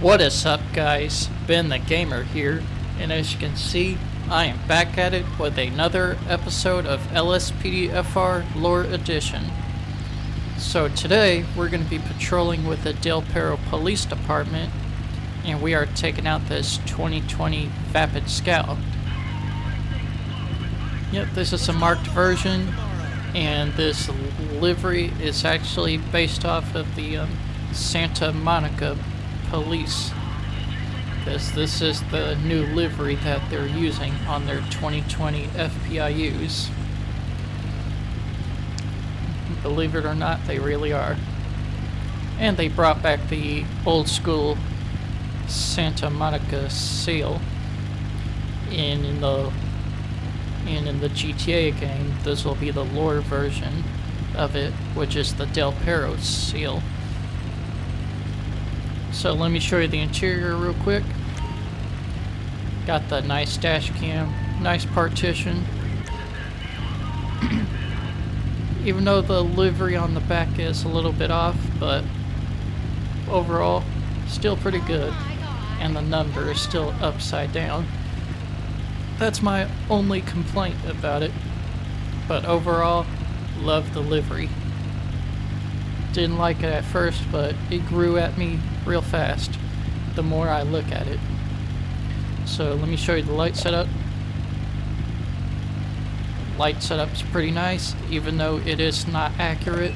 What is up, guys? Ben the Gamer here, and as you can see, I am back at it with another episode of LSPDFR Lore Edition. So today, we're going to be patrolling with the Del Perro Police Department, and we are taking out this 2020 Vapid Scout. Yep, this is a marked version, and this livery is actually based off of the Santa Monica Police, because this is the new livery that they're using on their 2020 FPIUs. Believe it or not, they really are. And they brought back the old school Santa Monica seal. And in the GTA game, this will be the lore version of it, which is the Del Perro seal. So let me show you the interior real quick. Got the nice dash cam, nice partition. Even though the livery on the back is a little bit off, but overall, still pretty good. And the number is still upside down. That's my only complaint about it. But overall, love the livery. Didn't like it at first, but it grew at me real fast the more I look at it. So let me show you the light setup. Light setup's pretty nice, even though it is not accurate,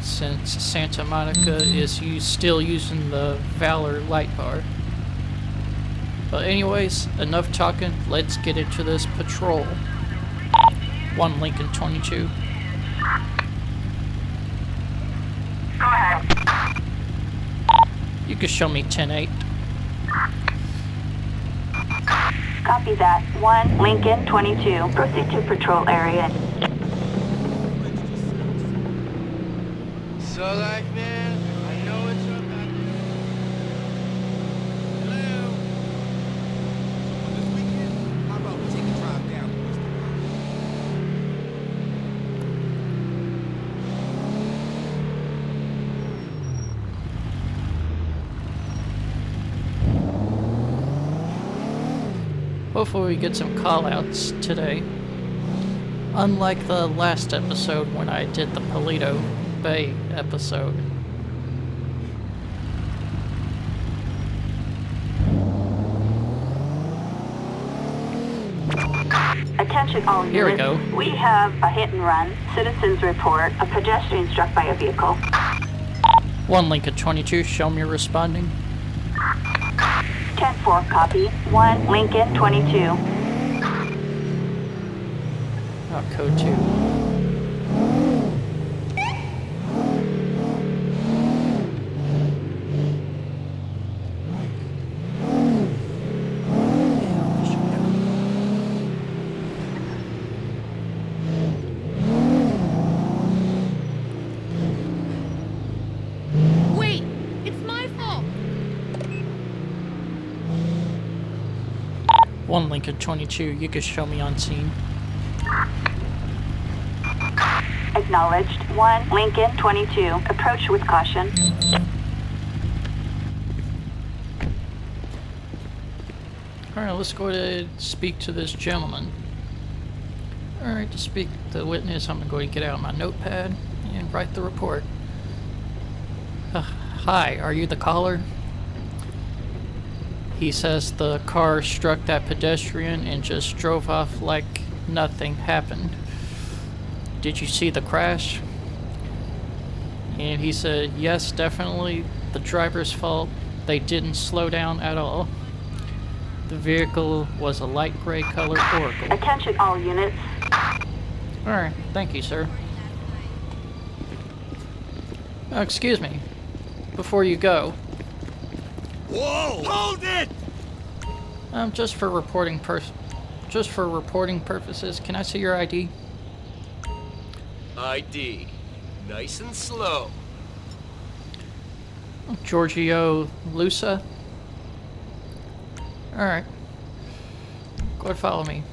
since Santa Monica is still using the Valor light bar. But anyways, enough talking, let's get into this patrol. 1 Lincoln 22. Go ahead. You can show me 10-8. Copy that. 1 Lincoln 22. Proceed to patrol area. So like, man, I know it's up out there. Hello? So this weekend, how about we take a drive down to West Hopefully we get some call-outs today. Unlike the last episode when I did the Paleto Bay episode. Attention all units. Here we go. We have a hit and run. Citizens report a pedestrian struck by a vehicle. 1 Lincoln 22, show me responding. 10-4, copy. 1 Lincoln 22. Oh, code 2. Wait! It's my fault! 1 Lincoln 22, you can show me on scene. Acknowledged. 1 Lincoln 22. Approach with caution. Alright, let's go ahead and speak to this gentleman. Alright, to speak to the witness, I'm going to get out my notepad and write the report. Hi, are you the caller? He says the car struck that pedestrian and just drove off like nothing happened. Did you see the crash? And he said, yes, definitely the driver's fault. They didn't slow down at all. The vehicle was a light gray color Oracle. Attention all units. Alright, thank you, sir. Excuse me. Before you go, Whoa! Hold it! just for reporting purposes, can I see your ID? ID. Nice and slow. Giorgio Lusa. Alright. Go ahead, follow me.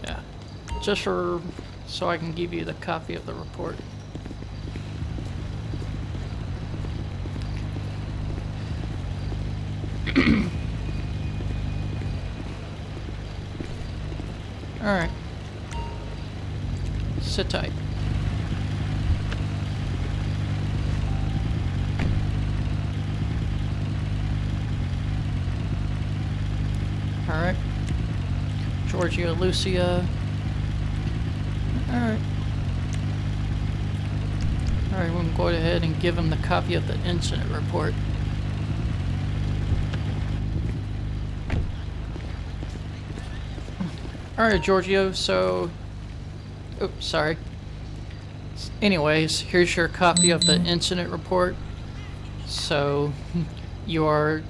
Yeah. Just for so I can give you the copy of the report. Alright. Sit tight. Alright. Georgia, Lucia. Alright. Alright, we're gonna go ahead and give him the copy of the incident report. Alright, Giorgio, so... Oops, sorry. Anyways, here's your copy of the incident report. So, you are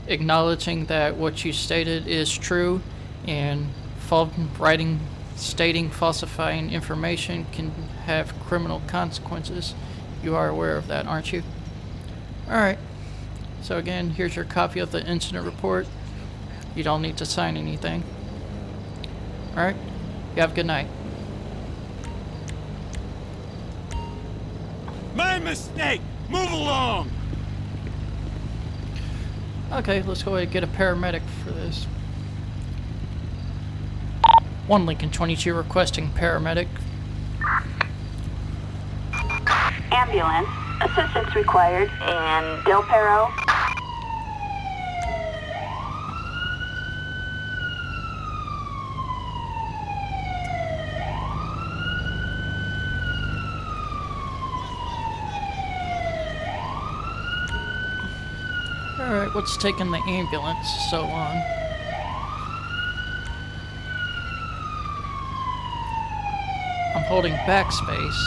acknowledging that what you stated is true, and stating falsifying information can have criminal consequences. You are aware of that, aren't you? Alright. So again, here's your copy of the incident report. You don't need to sign anything. Alright? You have a good night. My mistake! Move along! Okay, let's go ahead and get a paramedic for this. 1 Lincoln 22 requesting paramedic. Ambulance. Assistance required in Del Perro. Alright, what's taking the ambulance so long? I'm holding backspace.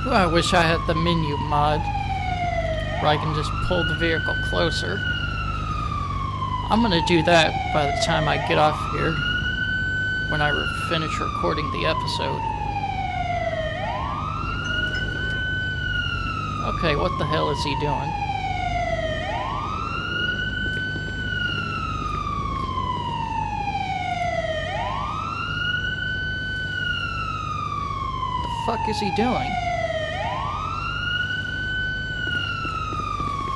Ooh, I wish I had the menu mod where I can just pull the vehicle closer. I'm gonna do that by the time I get off here, when I finish recording the episode. Okay, what the hell is he doing? The fuck is he doing?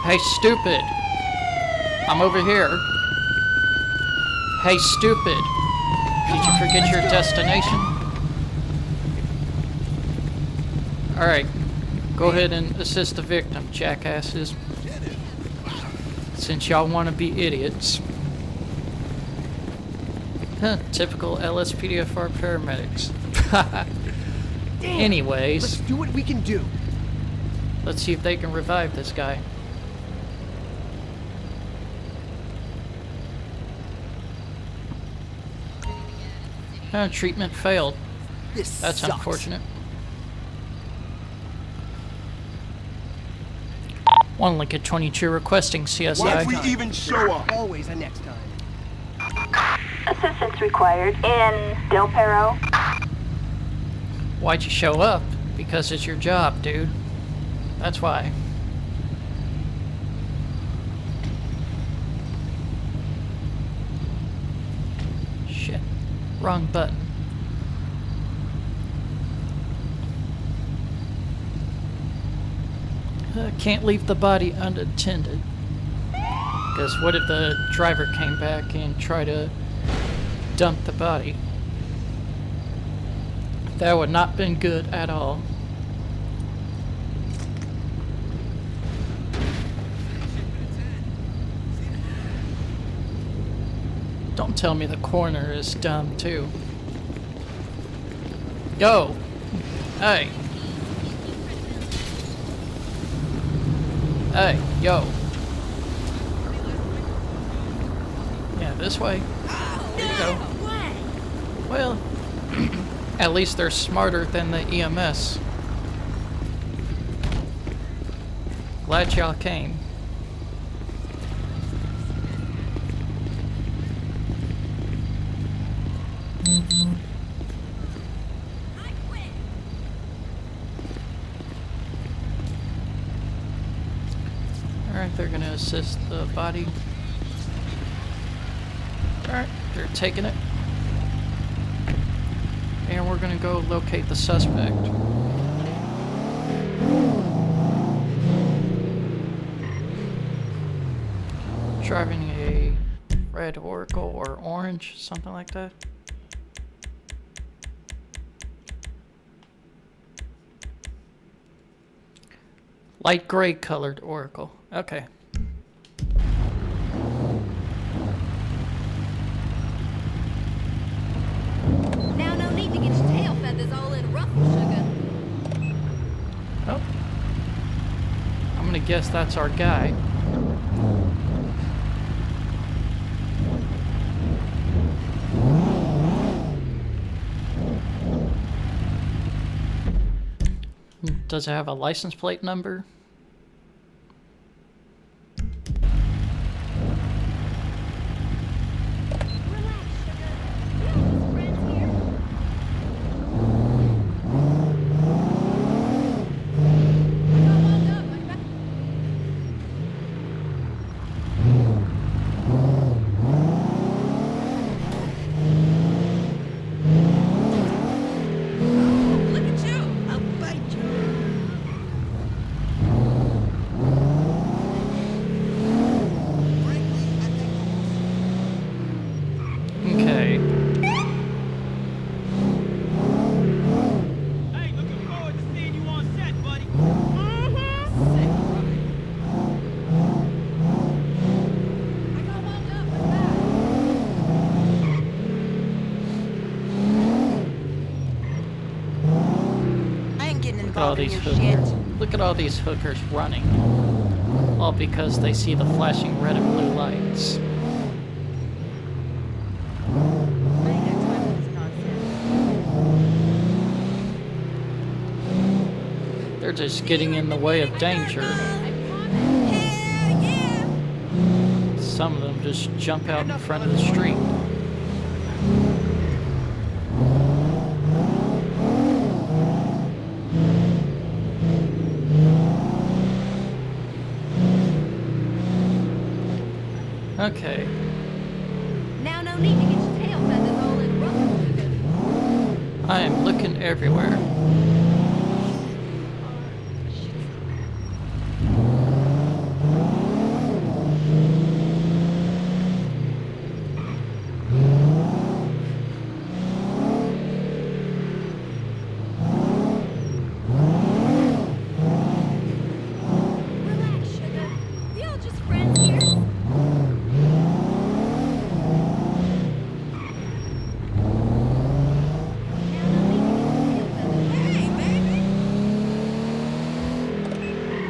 Hey, stupid! I'm over here. Hey, stupid! Did you forget your destination? Alright. Go ahead and assist the victim, jackasses. Since y'all want to be idiots. Huh, typical LSPDFR paramedics. Anyways, let's do what we can do. let's see if they can revive this guy. Treatment failed. This That's sucks. unfortunate. 1 Lincoln 22 requesting CSI. Why'd we even show up? Always a next time. Assistance required in Del Perro. Why'd you show up? Because it's your job, dude. That's why. Shit. Wrong button. Can't leave the body unattended. Because what if the driver came back and tried to dump the body? That would not been good at all. Don't tell me the coroner is dumb too. Yo! Hey! Hey, yo! Yeah, this way. Here you go. Well, at least they're smarter than the EMS. Glad y'all came. Alright, they're gonna assist the body. Alright, they're taking it. And we're gonna go locate the suspect. driving a red Oracle or orange, something like that. Light gray colored Oracle. Okay. Now no need to get your tail feathers all in ruffle, sugar. Oh. I'm gonna guess that's our guy. Does it have a license plate number? Relax, sugar. We're all just friends here. I got wound up. I'm back. Look at you. I'll bite you. Frankly, I think Okay. Hey, looking forward to seeing you on set, buddy. I got wound up. I'm back. I ain't getting Look at all involved in these your shit. hookers. Look at all these hookers running. All because they see the flashing red and blue lights. I ain't got time for this nonsense. They're just getting in the way of danger. I promise. Hell yeah! Some of them just jump out in front of the street. Okay. Now no need to get your tail feathers all in ruffle, sugar. I am looking everywhere. Relax, sugar. We all just friends here. Now no need to get your tail feathers. Hey, baby.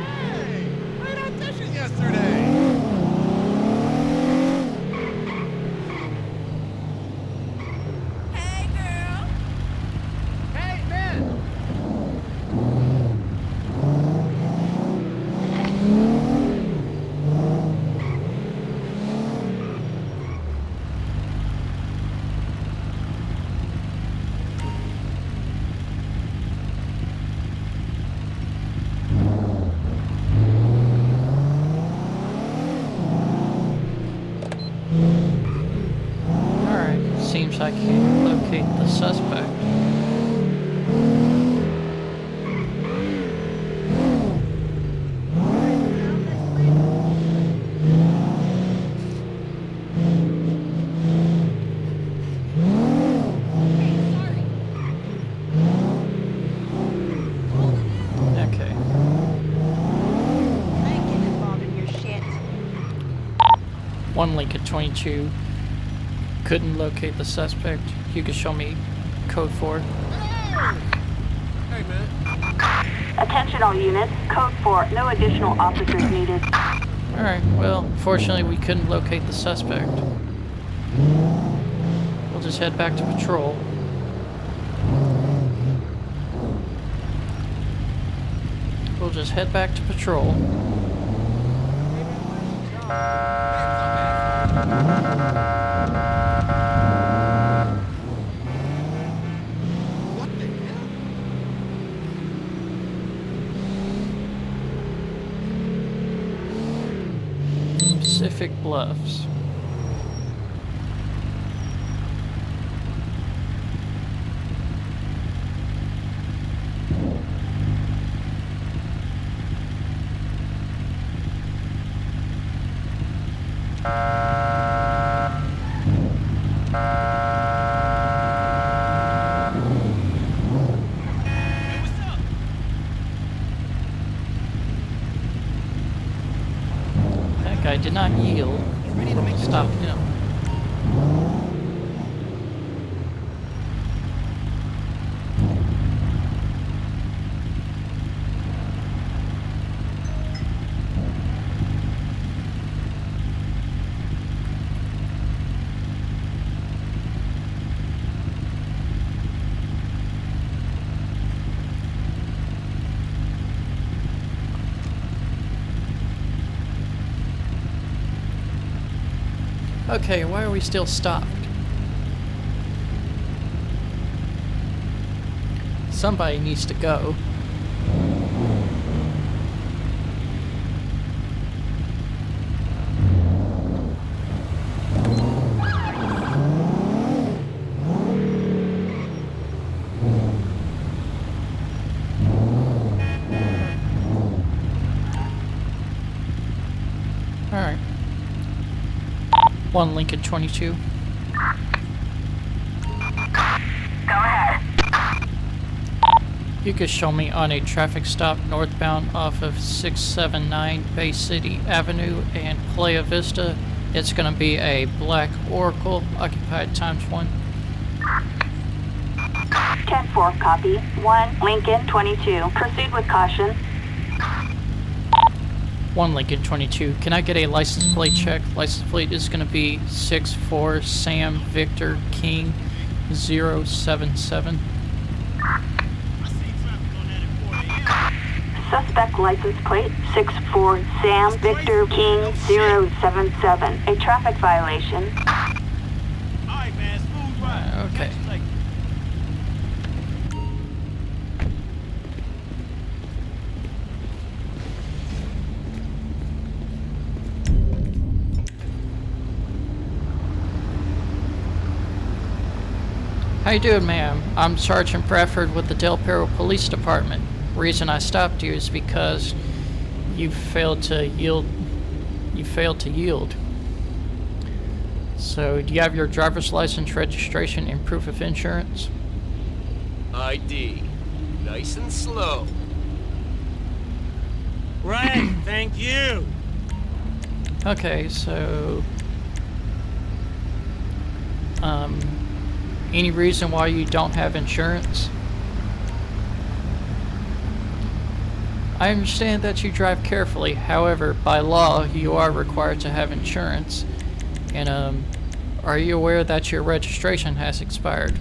Hey, great audition yesterday. Hey, girl. Hey, man. Alright, seems I can locate the suspect. Hey, sorry. Okay. I ain't getting involved in your shit. One Lincoln 22. Couldn't locate the suspect. You could show me code 4. Hey, man. Attention all units. Code 4. No additional officers needed. Alright, well, fortunately we couldn't locate the suspect. We'll just head back to patrol. We'll just head back to patrol. What the hell? Pacific Bluffs. Guy did not yield. Ready to make the Stop jump. him. Okay, why are we still stopped? Somebody needs to go. Alright. 1 Lincoln 22. Go ahead. You could show me on a traffic stop northbound off of 679 Bay City Avenue and Playa Vista. It's going to be a black Oracle occupied ×1. 10-4, copy. 1 Lincoln 22. Proceed with caution. 1 Lincoln 22. Can I get a license plate check? License plate is going to be 64 Sam Victor King 077. I seen traffic on that at 4 a.m. Suspect license plate 64 Sam Victor King 077. A traffic violation. Alright, man, smooth ride. Okay. Catch you later. How you doing, ma'am? I'm Sergeant Bradford with the Del Perro Police Department. Reason I stopped you is because you failed to yield. So, do you have your driver's license, registration, and proof of insurance? ID. Nice and slow. Right, thank you. Okay, so any reason why you don't have insurance? I understand that you drive carefully. However, by law, you are required to have insurance. And are you aware that your registration has expired?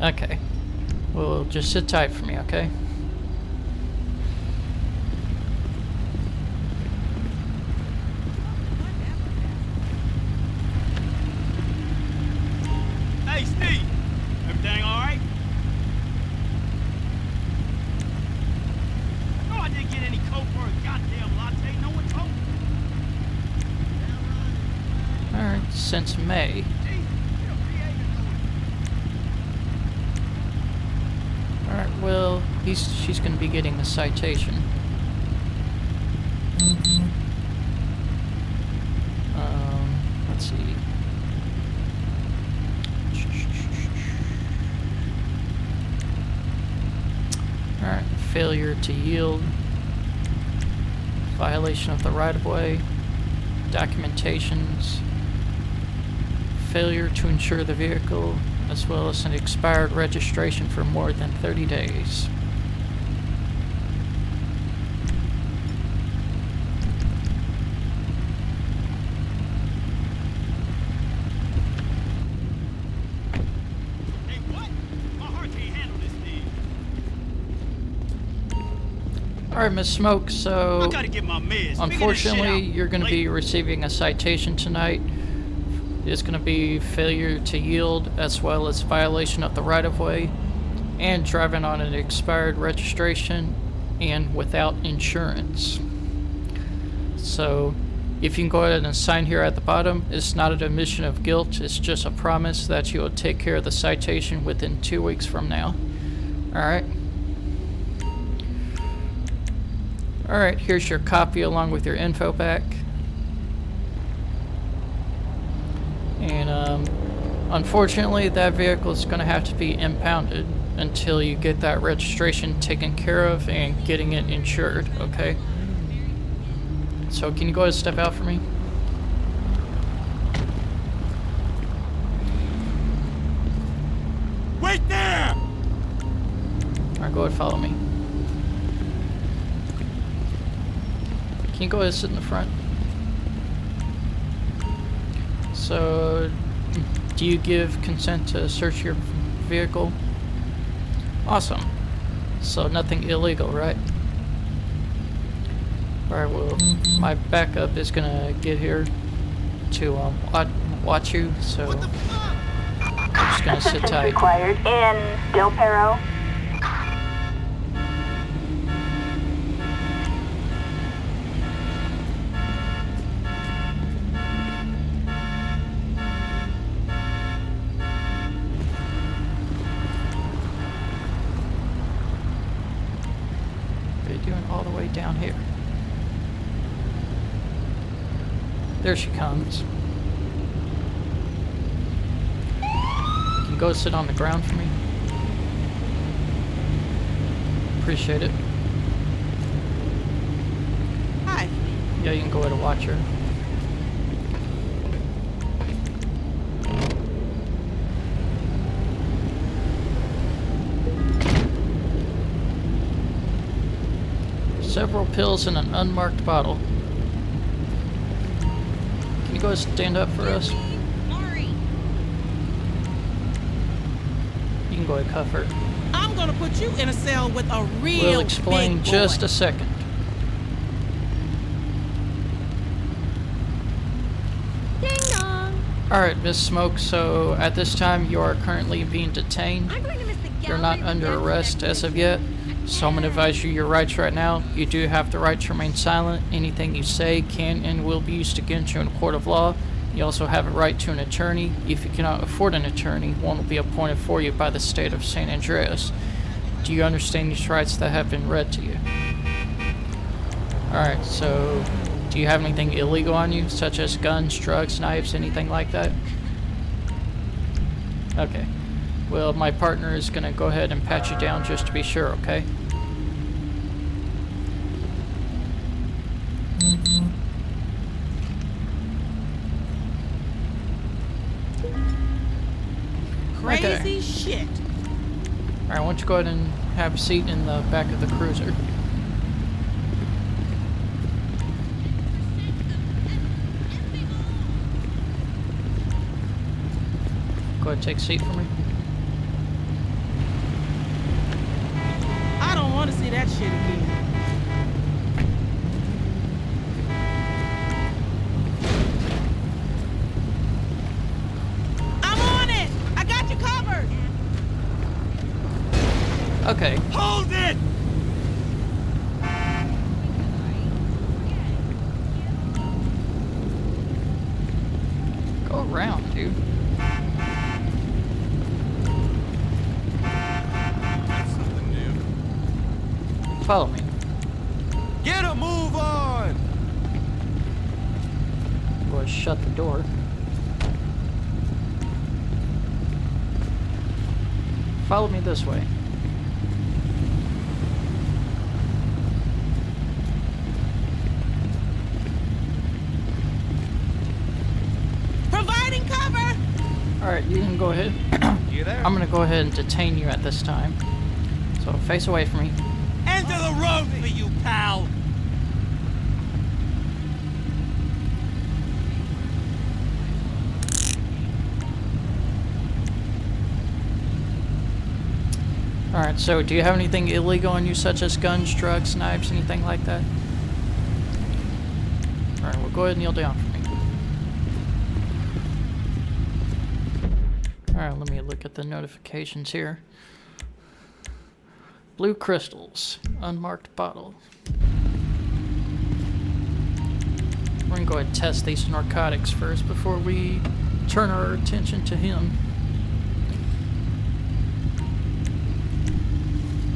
Okay. Well, just sit tight for me, okay? Hey, Steve. Everything alright? No, I didn't get any coke for a goddamn latte. No one told me. Alright, since May. Alright, well, she's gonna be getting a citation. Let's see. Alright, failure to yield, violation of the right-of-way, documentations, failure to insure the vehicle, as well as an expired registration for more than 30 days. Hey, what? My heart can't handle this thing. Alright, Miss Smoke, I so gotta get my meds. Figure this shit unfortunately out. you're going to be Later. receiving a citation tonight. It's going to be failure to yield, as well as violation of the right-of-way, and driving on an expired registration and without insurance. So if you can go ahead and sign here at the bottom, it's not an admission of guilt, it's just a promise that you will take care of the citation within 2 weeks from now. Alright? Alright, here's your copy along with your info back. And unfortunately, that vehicle is going to have to be impounded until you get that registration taken care of and getting it insured, okay? So can you go ahead and step out for me? Wait there! Alright, go ahead and follow me. Can you go ahead and sit in the front? So, do you give consent to search your vehicle? Awesome. So nothing illegal, right? Alright, well, my backup is gonna get here to watch you, so What the fuck? I'm just gonna sit Assistance tight. required in Del Perro. What are you doing all the way down here? There she comes. Can you go sit on the ground for me? Appreciate it. Hi. Yeah, you can go ahead and watch her. Several pills in an unmarked bottle. Can you go ahead and stand up for us? Mari. You can go ahead and cuff her. I'm gonna put you in a cell with a real We'll explain big just boy. a second. Ding dong. Alright, Miss Smoke, so at this time you are currently being detained. I'm going to miss the You're not under arrest as of yet, so I'm going to advise you your rights right now. You do have the right to remain silent. Anything you say can and will be used against you in a court of law. You also have a right to an attorney. If you cannot afford an attorney, one will be appointed for you by the state of San Andreas. Do you understand these rights that have been read to you? Alright, so do you have anything illegal on you, such as guns, drugs, knives, anything like that? Okay. Well, my partner is going to go ahead and pat you down just to be sure, okay? Crazy Okay. shit. Alright, why don't you go ahead and have a seat in the back of the cruiser. Go ahead and take a seat for me. I don't want to see that shit again. I'm on it. I got you covered. Okay. Hold it! Go around, dude. That's something new. Follow me. Get a move on! Go ahead and shut the door. Follow me this way. Providing cover. Alright, you can go ahead. You there? I'm gonna go ahead and detain you at this time. So face away from me. End of the road for you, pal! Alright, so do you have anything illegal on you, such as guns, drugs, knives, anything like that? Alright, well go ahead and kneel down for me. Alright, let me look at the notifications here. Blue crystals, unmarked bottle. We're gonna go ahead and test these narcotics first before we turn our attention to him.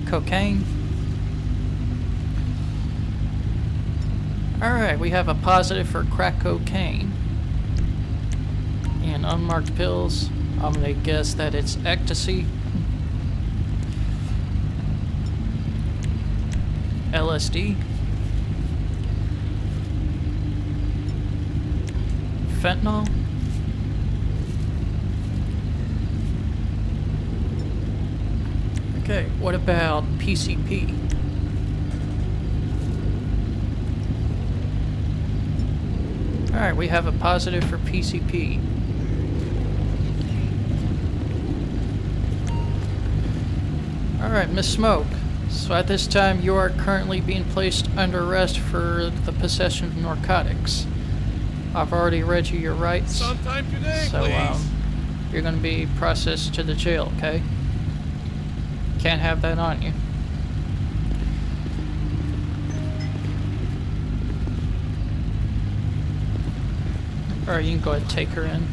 Cocaine. Alright, we have a positive for crack cocaine. And unmarked pills. I'm gonna guess that it's ecstasy. LSD. fentanyl? Okay, what about PCP? Alright, we have a positive for PCP. Alright, Miss Smoke. So at this time, you are currently being placed under arrest for the possession of narcotics. I've already read you your rights. Sometime today, So, please. you're gonna be processed to the jail, okay? Can't have that on you. Or you can go ahead and take her in.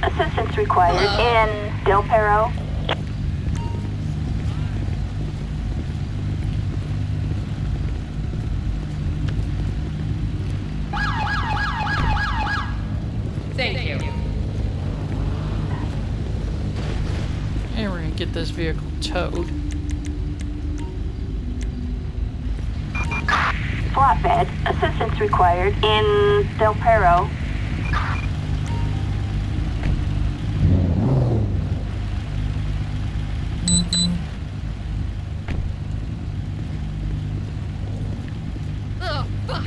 Assistance required in Del Perro. Thank you. And we're gonna get this vehicle towed. Flatbed. Assistance required in Del Perro. Oh, fuck.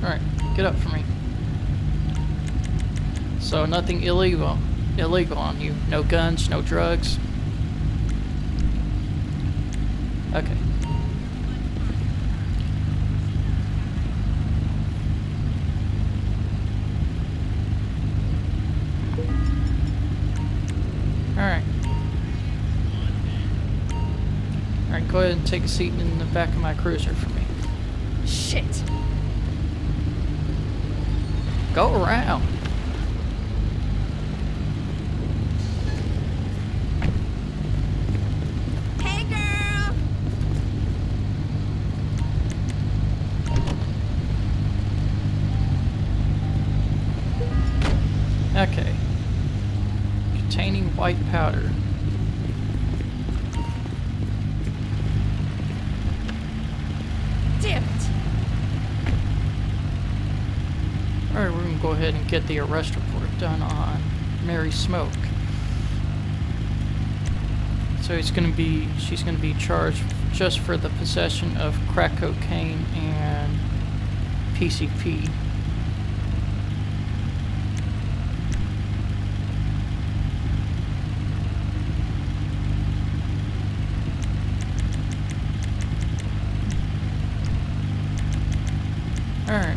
Alright, get up for me. So nothing illegal on you. No guns, no drugs. Okay. Alright. Alright, go ahead and take a seat in the back of my cruiser for me. Shit. Go around. Hey, girl. Okay. Containing white powder. Damn it. Alright, we're gonna go ahead and get the arrest report done on Mary Smoke. So she's gonna be charged just for the possession of crack cocaine and PCP. Alright.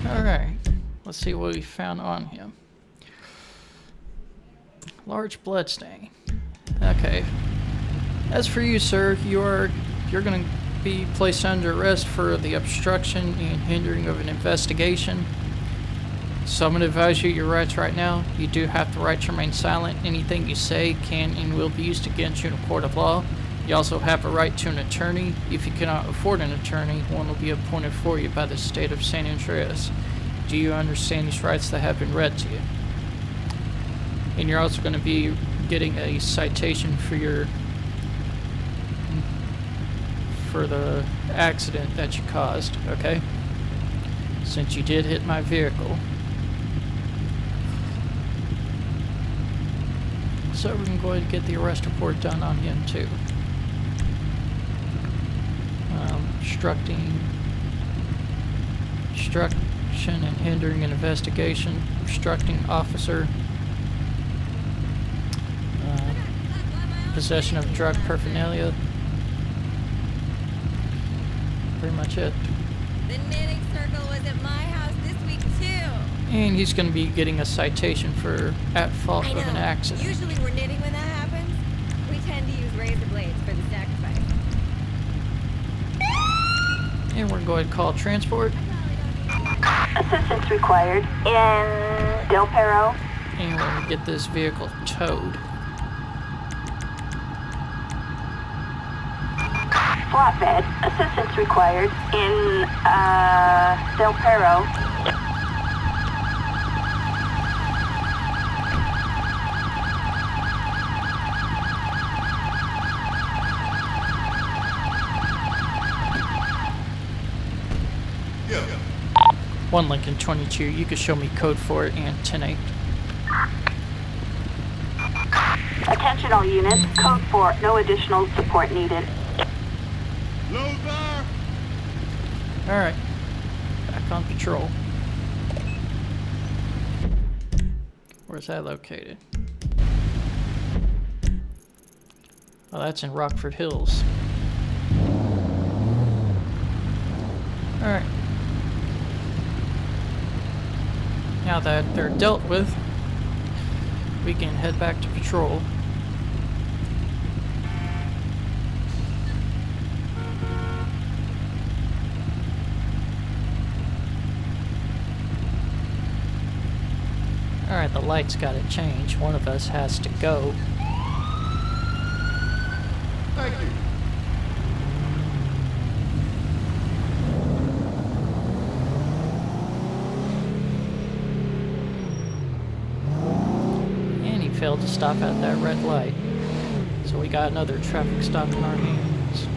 Alright, let's see what we found on him. Large blood stain. Okay. As for you, sir, you're gonna be placed under arrest for the obstruction and hindering of an investigation. So I'm gonna advise you your rights right now. You do have the right to remain silent. Anything you say can and will be used against you in a court of law. You also have a right to an attorney. If you cannot afford an attorney, one will be appointed for you by the state of San Andreas. Do you understand these rights that have been read to you? And you're also going to be getting a citation for the accident that you caused, okay? Since you did hit my vehicle. So we can go ahead and get the arrest report done on him too. Obstruction and hindering an investigation, obstructing officer, possession of drug paraphernalia. Pretty much it. The knitting circle was at my house this week, too. And he's going to be getting a citation for at fault I of know. an accident. Usually we're knitting when that happens. We tend to use razor blades for the sacrifice. And we're going to go ahead and call transport. I probably don't need Assistance required in Del Perro. And we're gonna get this vehicle towed. Flatbed. Assistance required in Del Perro. One Lincoln 22, you could show me code for it and 10-8. Attention all units. Code 4. No additional support needed. Low there. Alright, back on patrol. Where's that located? Oh, that's in Rockford Hills. Alright. Now that they're dealt with, we can head back to patrol. Alright, the lights gotta change. One of us has to go. Thank you. And he failed to stop at that red light. So we got another traffic stop in our hands.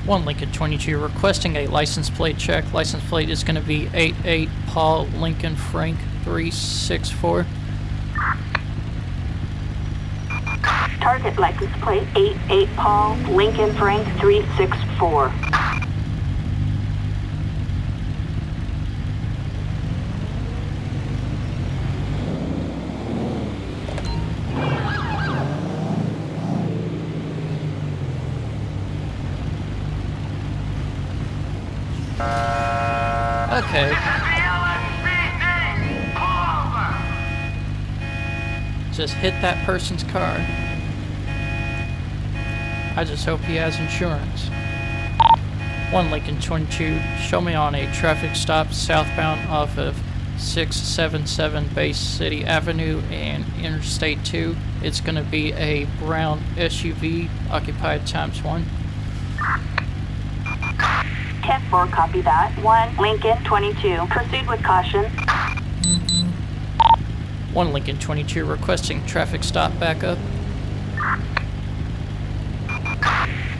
One Lincoln 22 requesting a license plate check. License plate is going to be 88 Paul Lincoln Frank 364. Target license plate 88 Paul Lincoln Frank 364. Okay. Just hit that person's car. I just hope he has insurance. One Lincoln 22, show me on a traffic stop southbound off of 677 Bay City Avenue and Interstate 2. It's going to be a brown SUV, occupied ×1. 10-4, copy that. 1 Lincoln 22. Proceed with caution. One Lincoln 22 requesting traffic stop backup.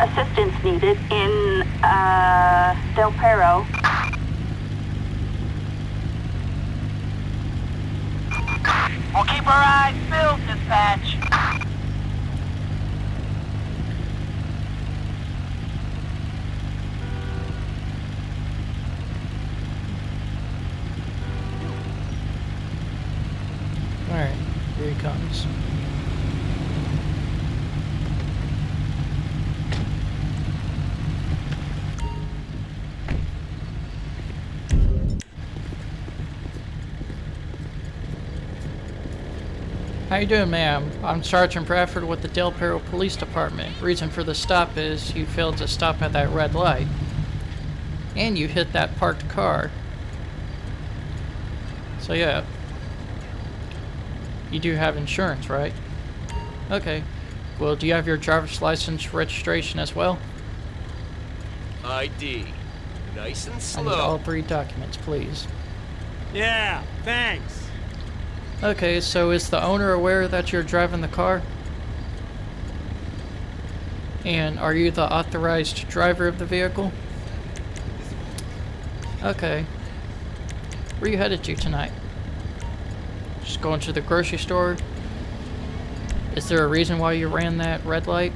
Assistance needed in Del Perro. We'll keep our eyes filled, dispatch. Alright, here he comes. How you doing, ma'am? I'm Sergeant Bradford with the Del Perro Police Department. Reason for the stop is you failed to stop at that red light. And you hit that parked car. So yeah. You do have insurance, right? Okay. Well, do you have your driver's license registration as well? ID. Nice and I need all slow. 3 documents, please. Yeah, thanks. Okay, so is the owner aware that you're driving the car? And are you the authorized driver of the vehicle? Okay. Where are you headed to tonight? Just going to the grocery store? Is there a reason why you ran that red light?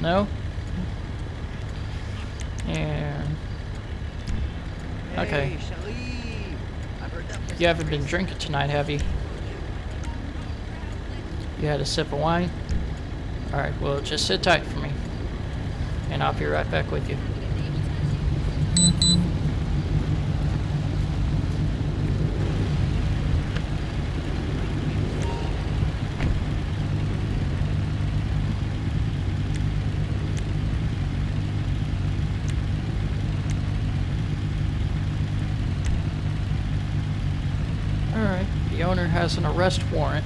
No? And... okay. Hey, Shalib. I've heard that You haven't been drinking tonight, have you? You had a sip of wine? Alright, well, just sit tight for me. And I'll be right back with you. The owner has an arrest warrant.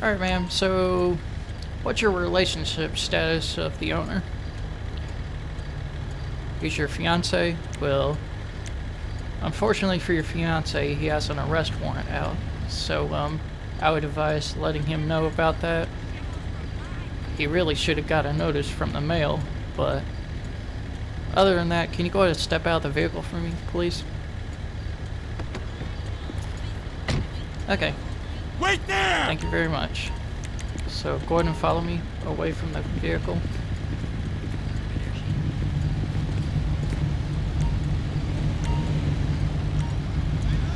Alright, ma'am, so what's your relationship status of the owner? He's your fiance? Well, unfortunately for your fiance, he has an arrest warrant out. So, I would advise letting him know about that. He really should have got a notice from the mail, but other than that, can you go ahead and step out of the vehicle for me, please? Okay. Wait there! Thank you very much. So go ahead and follow me away from the vehicle.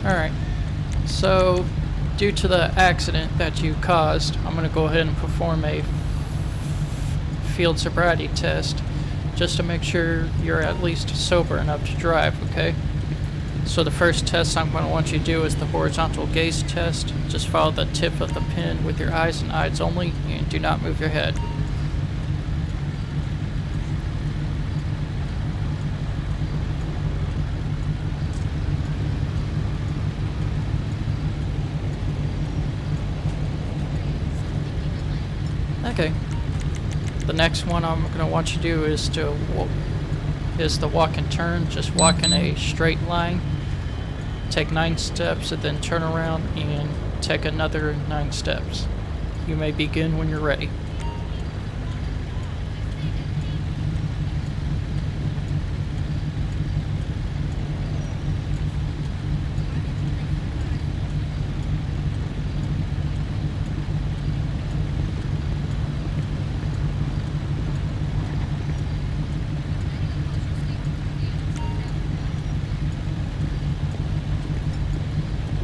Alright. So, due to the accident that you caused, I'm going to go ahead and perform a field sobriety test just to make sure you're at least sober enough to drive, okay? So the first test I'm going to want you to do is the horizontal gaze test. Just follow the tip of the pin with your eyes and eyes only, and do not move your head. Okay. The next one I'm going to want you to do is the walk and turn. Just walk in a straight line. Take 9 steps and then turn around and take another 9 steps. You may begin when you're ready.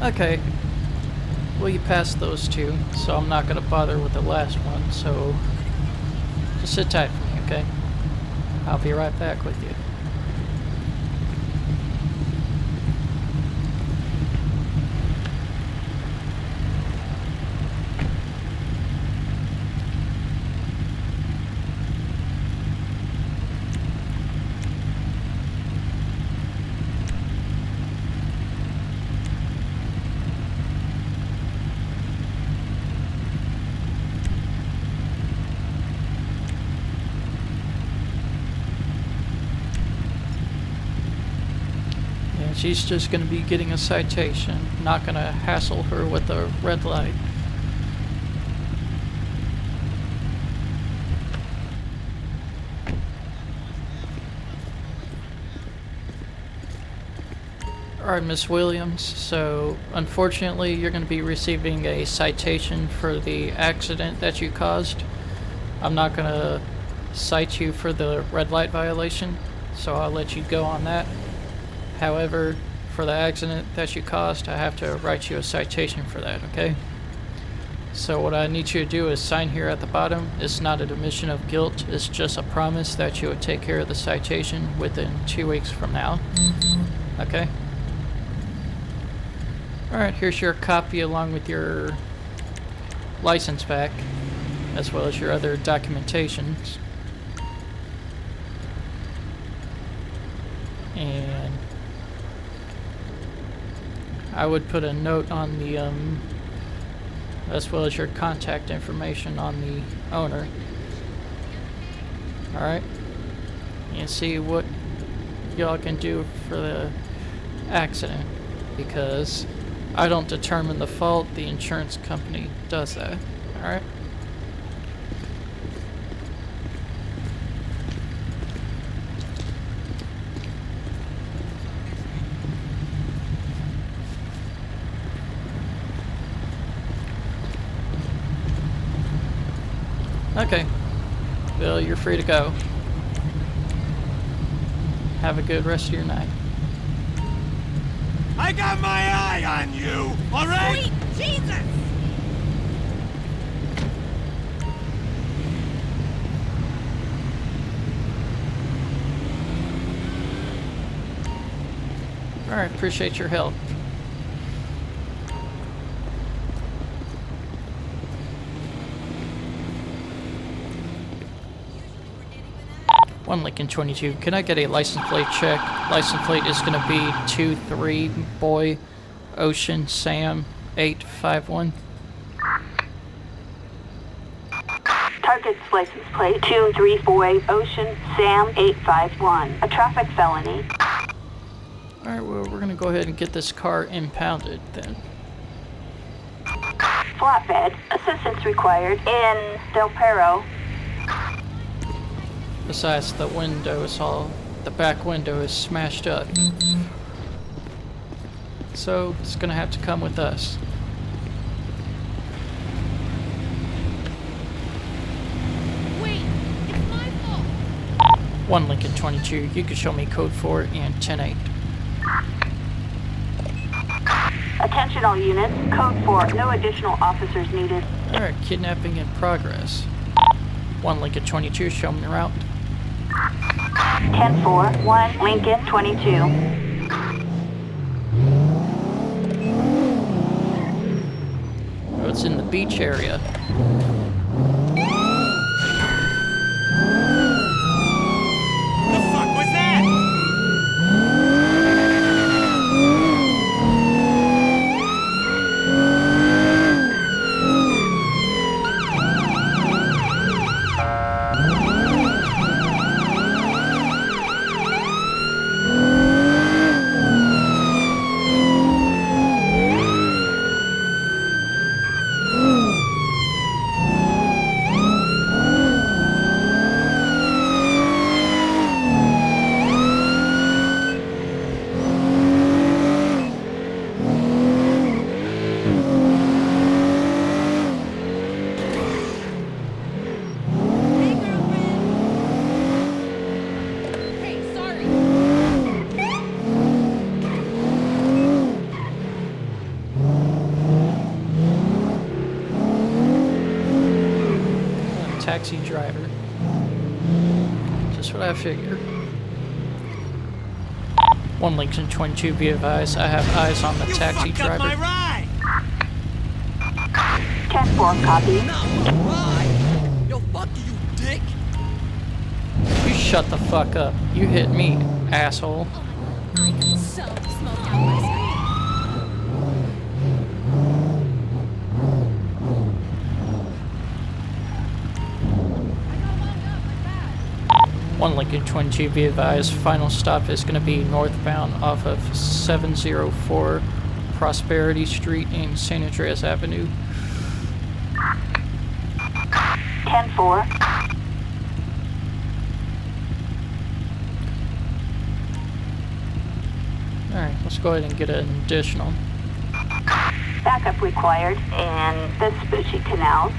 Okay, well you passed those 2, so I'm not going to bother with the last one, so just sit tight for me, okay? I'll be right back with you. She's just going to be getting a citation, not going to hassle her with a red light. Alright, Miss Williams, so unfortunately you're going to be receiving a citation for the accident that you caused. I'm not going to cite you for the red light violation, so I'll let you go on that. However, for the accident that you caused, I have to write you a citation for that, okay? So what I need you to do is sign here at the bottom. It's not an admission of guilt. It's just a promise that you would take care of the citation within 2 weeks from now. Okay? Alright, here's your copy along with your license back, as well as your other documentations. And I would put a note on the, as well as your contact information on the owner. Alright? And see what y'all can do for the accident. Because I don't determine the fault, the insurance company does that. Alright? Okay. Well, you're free to go. Have a good rest of your night. I got my eye on you, all right? Sweet Jesus! Alright, appreciate your help. 1 Lincoln 22. Can I get a license plate check? License plate is going to be 23 Boy Ocean Sam 851. Target's license plate 23 Boy Ocean Sam 851. A traffic felony. Alright, well, we're going to go ahead and get this car impounded then. Flatbed. Assistance required in Del Perro. Besides, the back window is smashed up. So, it's gonna have to come with us. Wait, it's my fault. 1 Lincoln 22, you can show me code 4 and 10-8. Attention all units. Code 4. No additional officers needed. Alright, kidnapping in progress. 1 Lincoln 22, show me the route. 10-4. 1 Lincoln 22. Oh, it's in the beach area. The fuck was that? Hey, girlfriend. Hey, sorry. Taxi driver. Just what I figured. 1 Lincoln 22, be advised, I have eyes on the You taxi fucked up my driver. ride! 10-4. Copy. Not right. Yo, fuck you, dick. You shut the fuck up. You hit me, asshole. I got so smoked out last night. 1 Lincoln 22, be advised, final stop is going to be northbound off of 704 Prosperity Street in San Andreas Avenue. 10-4. Alright, let's go ahead and get an additional. Backup required in the Vespucci Canals.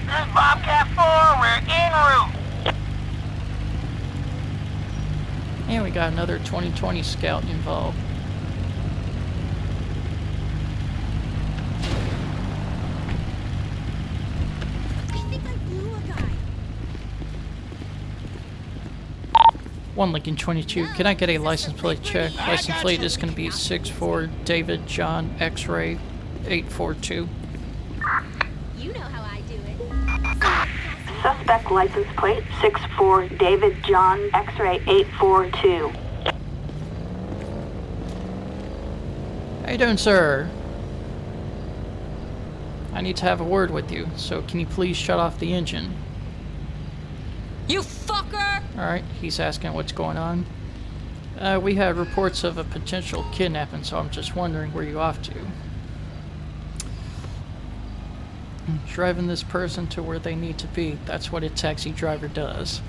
This is Bobcat 4. We're en route. And we got another 2020 Scout involved. I think I blew a guy. 1 Lincoln 22, can I get a license plate check? License plate is going to be 64 David John X-Ray 842. You know how I do it. Suspect license plate 64 David John X-Ray 842. How you doing, sir? I need to have a word with you, so can you please shut off the engine? You fucker! Alright, he's asking what's going on. We had reports of a potential kidnapping, so I'm just wondering where you off to. Driving this person to where they need to be. That's what a taxi driver does.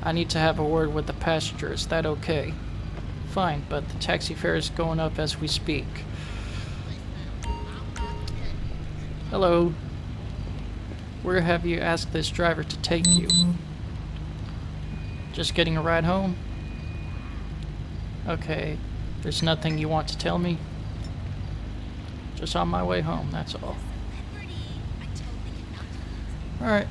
I need to have a word with the passenger. Is that okay? Fine, but the taxi fare is going up as we speak. Hello. Where have you asked this driver to take you? Just getting a ride home? Okay. There's nothing you want to tell me? Just on my way home, that's all. Alright.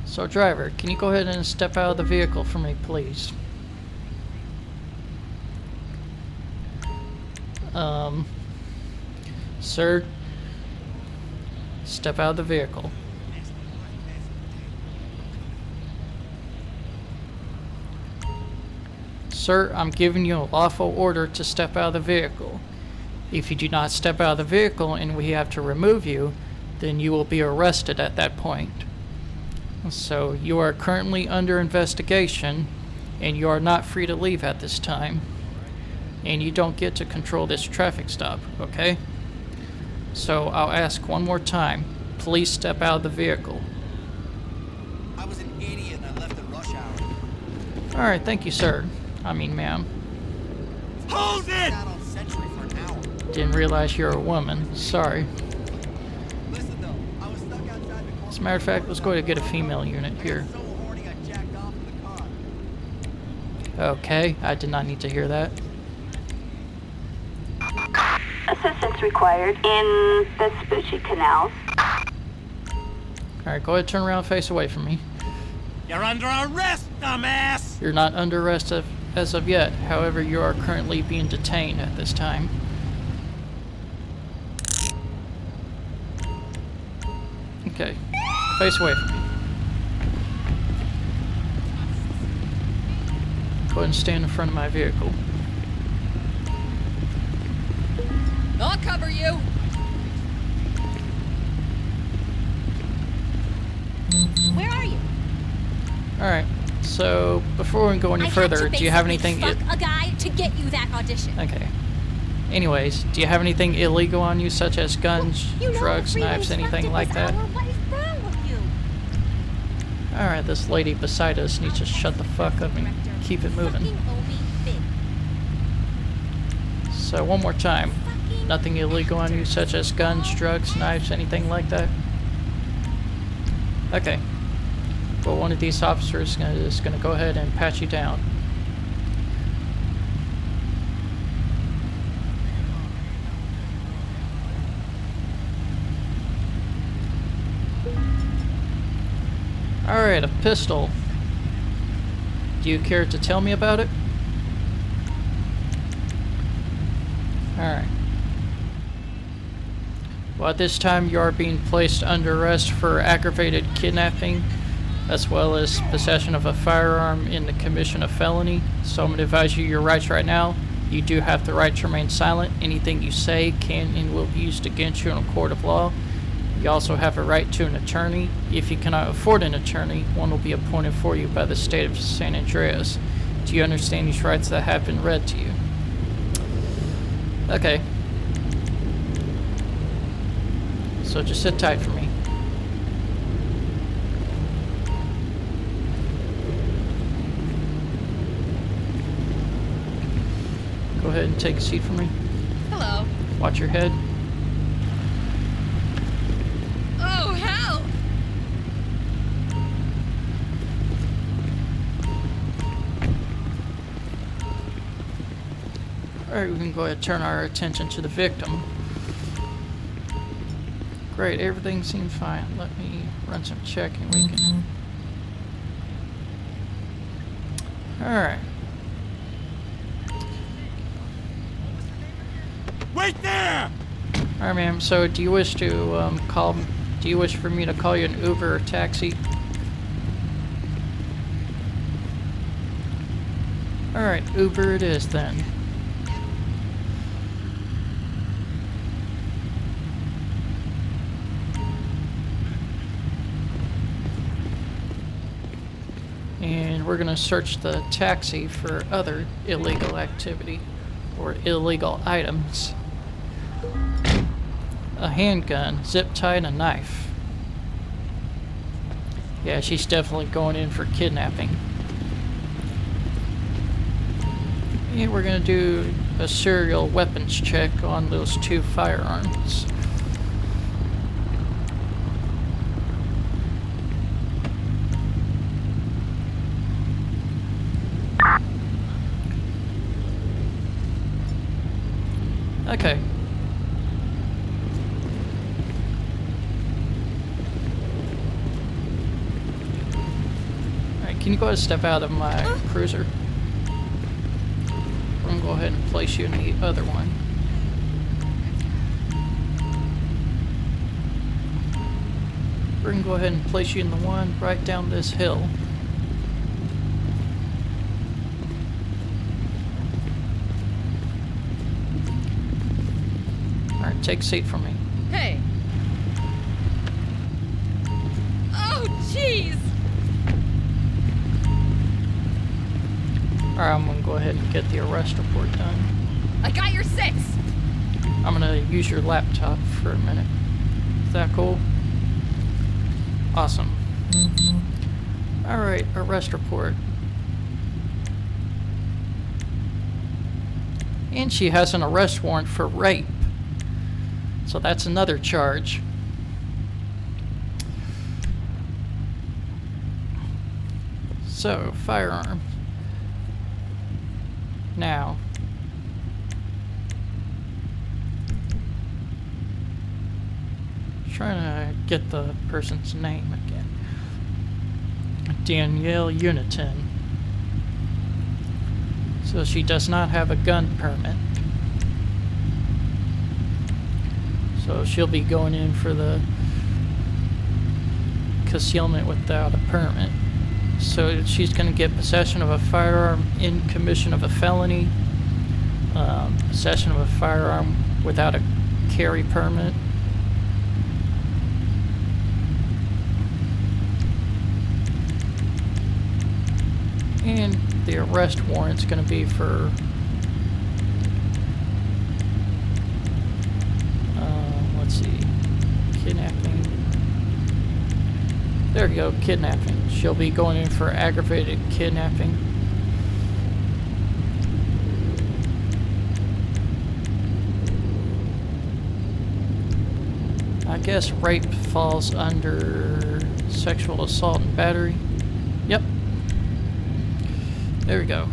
So, driver, can you go ahead and step out of the vehicle for me, please? Sir, Step out of the vehicle. Sir, I'm giving you a lawful order to step out of the vehicle. If you do not step out of the vehicle and we have to remove you, then you will be arrested at that point. So you are currently under investigation and you are not free to leave at this time. And you don't get to control this traffic stop, okay? So I'll ask one more time. Please step out of the vehicle. I was an idiot and I left at rush hour. Alright, thank you, sir. I mean, ma'am. Hold it! Out on Century for an hour. Didn't realize you're a woman. Sorry. Listen though, I was stuck outside the corner. As a matter of fact, let's go ahead and get a female unit here. So horny I jacked off in the car. Okay, I did not need to hear that. Assistance required in the Vespucci canals. Alright, go ahead, turn around, face away from me. You're under arrest, dumbass! You're not under arrest as of yet. However, you are currently being detained at this time. Okay, face away from me. Go ahead and stand in front of my vehicle. I'll cover you. Where are you? Alright, so before we go any I further, had to do you have basically anything... fuck a guy to get you that audition. Okay. Anyways, do you have anything illegal on you, such as guns, You know drugs, the knives, freeway's anything fucked like at that? this hour. What is wrong with you? Alright, this lady beside us needs to shut the fuck up and keep it moving. Fucking owe me big. So one more time. Fucking Nothing illegal on you, such as guns, drugs, knives, anything like that? Okay. Well, one of these officers is going to go ahead and pat you down. Alright, a pistol. Do you care to tell me about it? Alright. Well, at this time you are being placed under arrest for aggravated kidnapping, as well as possession of a firearm in the commission of felony. So I'm going to advise you your rights right now. You do have the right to remain silent. Anything you say can and will be used against you in a court of law. You also have a right to an attorney. If you cannot afford an attorney, one will be appointed for you by the state of San Andreas. Do you understand these rights that have been read to you? Okay. So just sit tight for me. Go ahead and take a seat for me. Hello. Watch your head. Oh, hell! Alright, we can go ahead and turn our attention to the victim. Great, everything seems fine. Let me run some checking. We can... Alright. Wait there! Alright, ma'am. So, do you wish to do you wish for me to call you an Uber or taxi? Alright, Uber it is then. And we're gonna search the taxi for other illegal activity or illegal items. A handgun, zip tie, and a knife. Yeah, she's definitely going in for kidnapping. And we're gonna do a serial weapons check on those two firearms. Okay. Alright, can you go ahead and step out of my cruiser? We're gonna go ahead and place you in the other one. We're gonna go ahead and place you in the one right down this hill. Alright, take a seat for me. Hey. Oh, jeez. Alright, I'm gonna go ahead and get the arrest report done. I got your 6. I'm gonna use your laptop for a minute. Is that cool? Awesome. Alright, arrest report. And she has an arrest warrant for rape. So that's another charge. So, firearm. Now. Trying to get the person's name again. Danielle Unitin. So she does not have a gun permit. So she'll be going in for the concealment without a permit. So she's going to get possession of a firearm in commission of a felony, possession of a firearm without a carry permit, and the arrest warrant's going to be for let's see, kidnapping. There you go, kidnapping. She'll be going in for aggravated kidnapping. I guess rape falls under sexual assault and battery. Yep. There we go.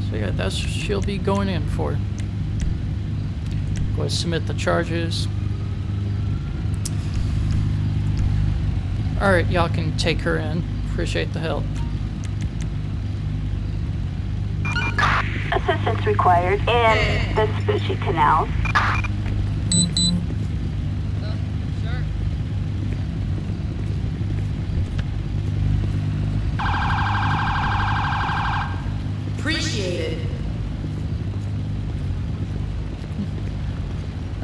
So yeah, that's what she'll be going in for. Go ahead and submit the charges. Alright, y'all can take her in. Appreciate the help. Assistance required in the Vespucci Canal. Sure. Appreciate it.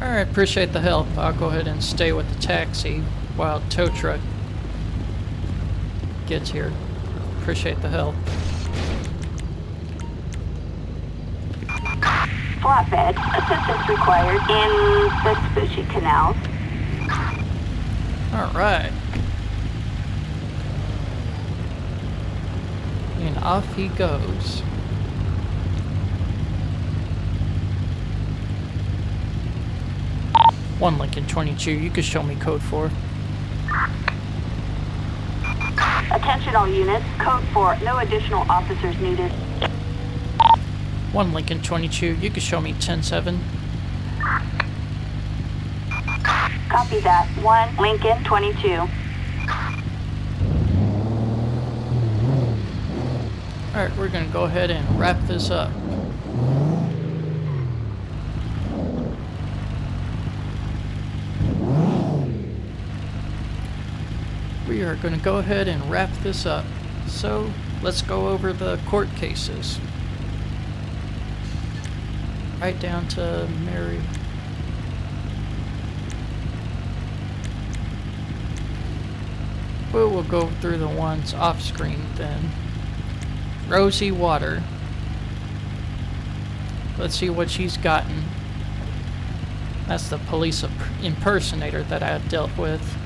Alright, appreciate the help. I'll go ahead and stay with the taxi while tow truck gets here. Appreciate the help. Flatbed. Assistance required in the Vespucci Canal. Alright. And off he goes. One Lincoln 22, you can show me code 4. Attention all units. Code 4. No additional officers needed. 1 Lincoln 22, you can show me 10-7. Copy that. 1 Lincoln 22. Alright, we're gonna go ahead and wrap this up. We are gonna go ahead and wrap this up. So, let's go over the court cases. Right down to Mary. We'll go through the ones off screen then. Rosie Water. Let's see what she's gotten. That's the police impersonator that I dealt with.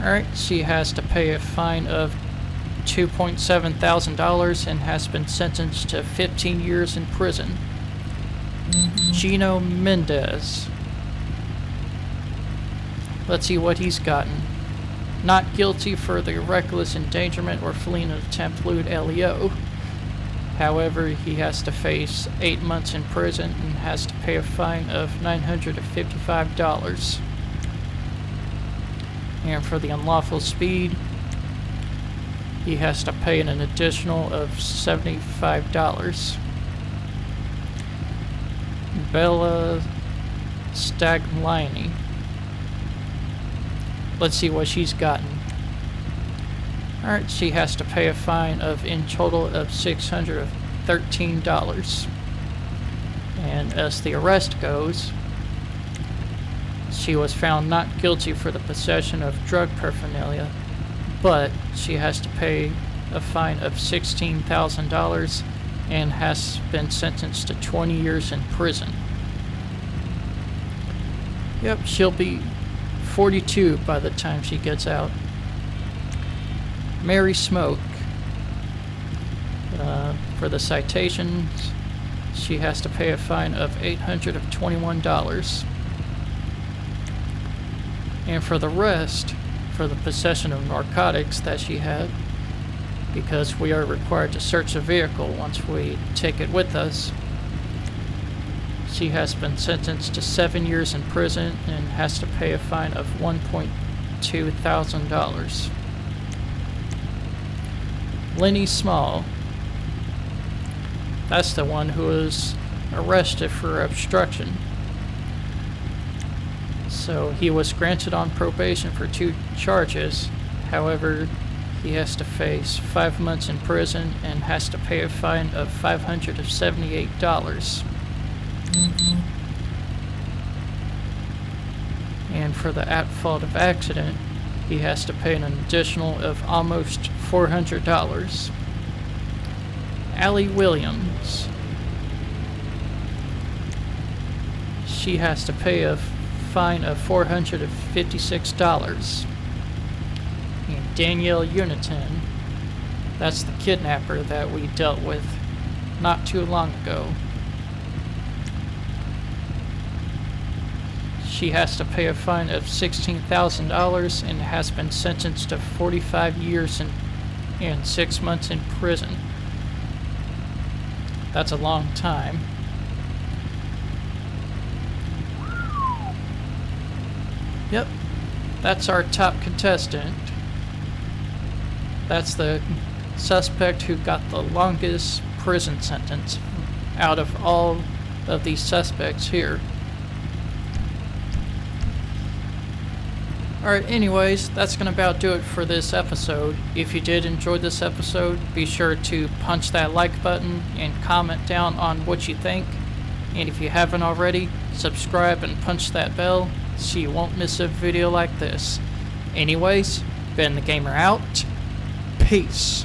Alright, she has to pay a fine of $2.7 thousand and has been sentenced to 15 years in prison. Gino Mendez. Let's see what he's gotten. Not guilty for the reckless endangerment or fleeing attempt lewd LEO. However, he has to face 8 months in prison and has to pay a fine of $955. And for the unlawful speed, he has to pay an additional of $75. Bella Stagliani. Let's see what she's gotten. Alright, she has to pay a fine of in total of $613. And as the arrest goes, she was found not guilty for the possession of drug paraphernalia, but she has to pay a fine of $16,000 and has been sentenced to 20 years in prison. Yep, she'll be 42 by the time she gets out. Mary Smoke. For the citations, she has to pay a fine of $821. And for the rest, for the possession of narcotics that she had, because we are required to search the vehicle once we take it with us, she has been sentenced to 7 years in prison and has to pay a fine of $1.2 thousand. Lenny Small. That's the one who was arrested for obstruction. So he was granted on probation for 2 charges. However, he has to face 5 months in prison and has to pay a fine of $578. And for the at-fault of accident, he has to pay an additional of almost $400. Allie Williams. She has to pay a fine of $456. And Danielle Uniton, that's the kidnapper that we dealt with not too long ago. She has to pay a fine of $16,000 and has been sentenced to 45 years and 6 months in prison. That's a long time. Yep, that's our top contestant. That's the suspect who got the longest prison sentence out of all of these suspects here. Alright, anyways, that's gonna about do it for this episode. If you did enjoy this episode, be sure to punch that like button and comment down on what you think. And if you haven't already, subscribe and punch that bell so you won't miss a video like this. Anyways, Ben the Gamer out. Peace.